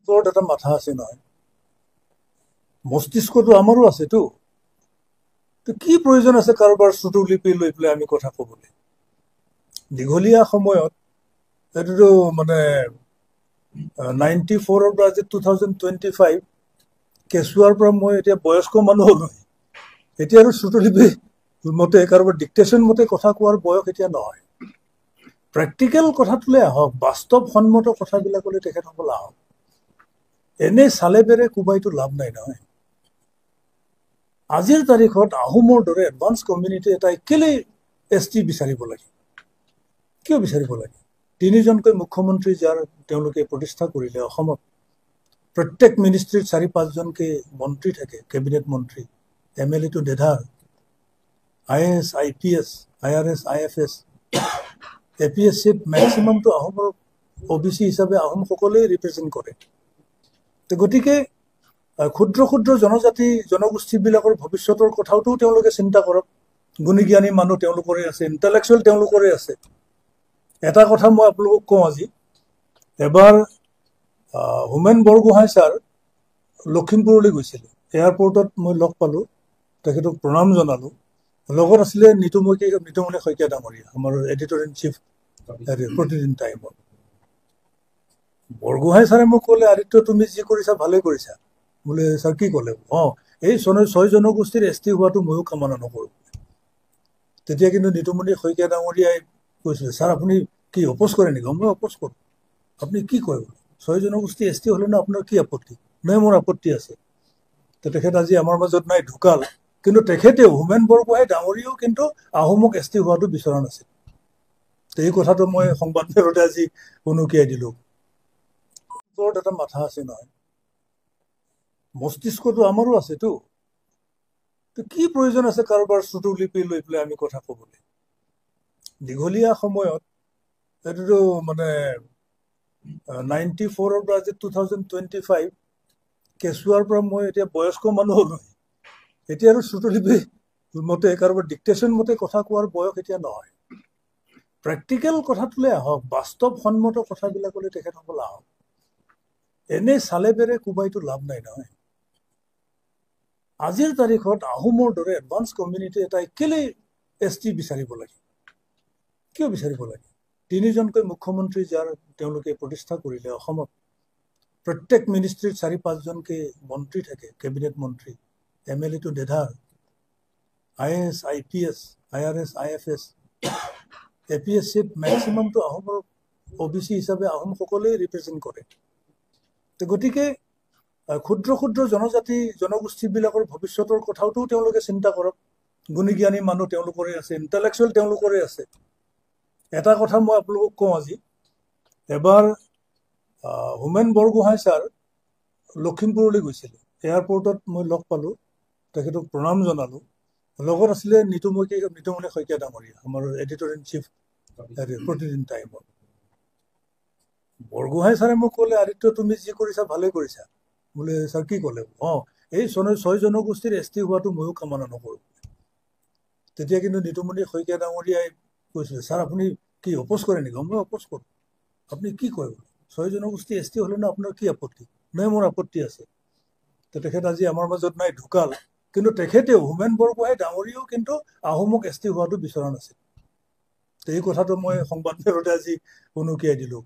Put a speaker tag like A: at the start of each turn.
A: ওপৰত এটা মাথা আছে নহয়, মস্তিষ্কটো আমাৰো আছেতো। তো কি প্ৰয়োজন আছে কাৰোবাৰ শ্ৰুতলিপি লৈ পেলাই আমি কথা ক'বলৈ? দীঘলীয়া সময়ত এইটোতো মানে 94ৰ পৰা আজি 2025, কেঁচুৱাৰ পৰা মই এতিয়া বয়স্ক মানুহ হ'লো। এতিয়া আৰু শ্ৰুতলিপি মতে কাৰোবাৰ ডিক্টেশ্যন মতে কথা কোৱাৰ বয়স এতিয়া নহয়। প্ৰেক্টিকেল কথাটোলৈ আহক, বাস্তৱসন্মত কথাবিলাকলৈ তেখেতসকল আহক। এনেই চালে বেৰে কোবাইতো লাভ নাই নহয়। আজিৰ তাৰিখত আহোমৰ দৰে এডভান্স কমিউনিটি এটাই কেলেই ST বিচাৰিব লাগে? কিয় বিচাৰিব লাগে? 3জনকৈ মুখ্যমন্ত্ৰী যাৰ তেওঁলোকে প্ৰতিষ্ঠা কৰিলে অসমত, প্ৰত্যেক মিনিষ্ট্ৰীত 4-5জনকৈ মন্ত্ৰী থাকে, কেবিনেট মন্ত্ৰী, MLA টো ডেধাৰ, IAS, IPS, IRS, IFS, APSCত মেক্সিমামটো আহোমৰ OBC হিচাপে আহোমসকলেই ৰিপ্ৰেজেণ্ট কৰে। গতিকে ক্ষুদ্ৰ ক্ষুদ্ৰ জনজাতি জনগোষ্ঠীবিলাকৰ ভৱিষ্যতৰ কথাওতো তেওঁলোকে চিন্তা কৰক। গুণীজ্ঞানী মানুহ তেওঁলোকৰে আছে, ইণ্টেলেকচুৱেল তেওঁলোকৰে আছে। এটা কথা মই আপোনালোকক কওঁ, আজি এবাৰ হোমেন বৰগোহাঁই ছাৰ লখিমপুৰলৈ গৈছিলে। এয়াৰপৰ্টত মই লগ পালোঁ, তেখেতক প্ৰণাম জনালোঁ। লগত আছিলে নিতুমণি শইকীয়া ডাঙৰীয়া, আমাৰ এডিটৰ ইন চিফ প্ৰতিদিন টাইমত। বৰগোহাঁই ছাৰে মোক ক'লে, আদিত্য তুমি যি কৰিছা ভালেই কৰিছা। বোলে ছাৰ কি ক'লে? এই 6 জনগোষ্ঠীৰ ST হোৱাটো ময়ো কামনা নকৰোঁ। তেতিয়া কিন্তু নিতুমণি শইকীয়া ডাঙৰীয়াই কৈছিলে, ছাৰ আপুনি কি অপোজ কৰে নেকি? মই অপোজ কৰোঁ। আপুনি কি কয়? 6 জনগোষ্ঠী ST হ'লে ন আপোনাৰ কি আপত্তি? নাই, মোৰ আপত্তি আছে। তো তেখেত আজি আমাৰ মাজত নাই, ঢুকাল। কিন্তু তেখেতেও, হোমেন বৰগোহাঁই ডাঙৰীয়াও কিন্তু আহোমক ST হোৱাটো বিচৰা নাছিল। তো এই কথাটো মই সংবাদ মেলতে আজি উনুকিয়াই দিলোঁ। ওপৰত এটা মাথা আছে নহয়, মস্তিষ্কটো আমাৰো আছেতো। তো কি প্ৰয়োজন আছে কাৰোবাৰ শ্ৰুতলিপি লৈ পেলাই আমি কথা ক'বলৈ? দীঘলীয়া সময়ত এইটোতো মানে 94ৰ পৰা আজি 2025, কেঁচুৱাৰ পৰা মই এতিয়া বয়স্ক মানুহ হ'লো। এতিয়া আৰু শ্ৰুতলিপি মতে কাৰোবাৰ ডিক্টেশ্যন মতে কথা কোৱাৰ বয়স এতিয়া নহয়। প্ৰেক্টিকেল কথাটোলৈ আহক, বাস্তৱসন্মত কথাবিলাকলৈ তেখেতসকল আহক। এনেই চালে বেৰে কোবাইতো লাভ নাই নহয়। আজিৰ তাৰিখত আহোমৰ দৰে এডভান্স কমিউনিটি এটাই কেলেই ST বিচাৰিব লাগে? কিয় বিচাৰিব লাগে? 3জনকৈ মুখ্যমন্ত্ৰী যাৰ তেওঁলোকে প্ৰতিষ্ঠা কৰিলে অসমত, প্ৰত্যেক মিনিষ্ট্ৰীত 4-5জনকৈ মন্ত্ৰী থাকে, কেবিনেট মন্ত্ৰী, MLA টো ডেধাৰ, IAS, IPS, IRS, IFS, APSCত মেক্সিমামটো আহোমৰ OBC হিচাপে আহোমসকলেই ৰিপ্ৰেজেণ্ট কৰে। গতিকে ক্ষুদ্ৰ ক্ষুদ্ৰ জনজাতি জনগোষ্ঠীবিলাকৰ ভৱিষ্যতৰ কথাওতো তেওঁলোকে চিন্তা কৰক। গুণীজ্ঞানী মানুহ তেওঁলোকৰে আছে, ইণ্টেলেকচুৱেল তেওঁলোকৰে আছে। এটা কথা মই আপোনালোকক কওঁ, আজি এবাৰ হোমেন বৰগোহাঁই ছাৰ লখিমপুৰলৈ গৈছিলে। এয়াৰপৰ্টত মই লগ পালোঁ, তেখেতক প্ৰণাম জনালোঁ। লগত আছিলে নিতুমণি শইকীয়া ডাঙৰীয়া, আমাৰ এডিটৰ ইন চিফ প্ৰতিদিন টাইমত। বৰগোহাঁই ছাৰে মোক ক'লে, আদিত্য তুমি যি কৰিছা ভালেই কৰিছা। বোলে ছাৰ কি ক'লে? এই 6 জনগোষ্ঠীৰ ST হোৱাটো ময়ো কামনা নকৰোঁ। তেতিয়া কিন্তু নিতুমণি শইকীয়া ডাঙৰীয়াই কৈছিলে, ছাৰ আপুনি কি অপোজ কৰে নেকি? মই অপোজ কৰোঁ। আপুনি কি কয়? 6 জনগোষ্ঠী ST হ'লে ন আপোনাৰ কি আপত্তি? নাই, মোৰ আপত্তি আছে। তো তেখেত আজি আমাৰ মাজত নাই, ঢুকাল। কিন্তু তেখেতেও, হোমেন বৰগোহাঁই ডাঙৰীয়াও কিন্তু আহোমক ST হোৱাটো বিচৰা নাছিল। তো এই কথাটো মই সংবাদ মেলতে আজি উনুকিয়াই দিলোঁ।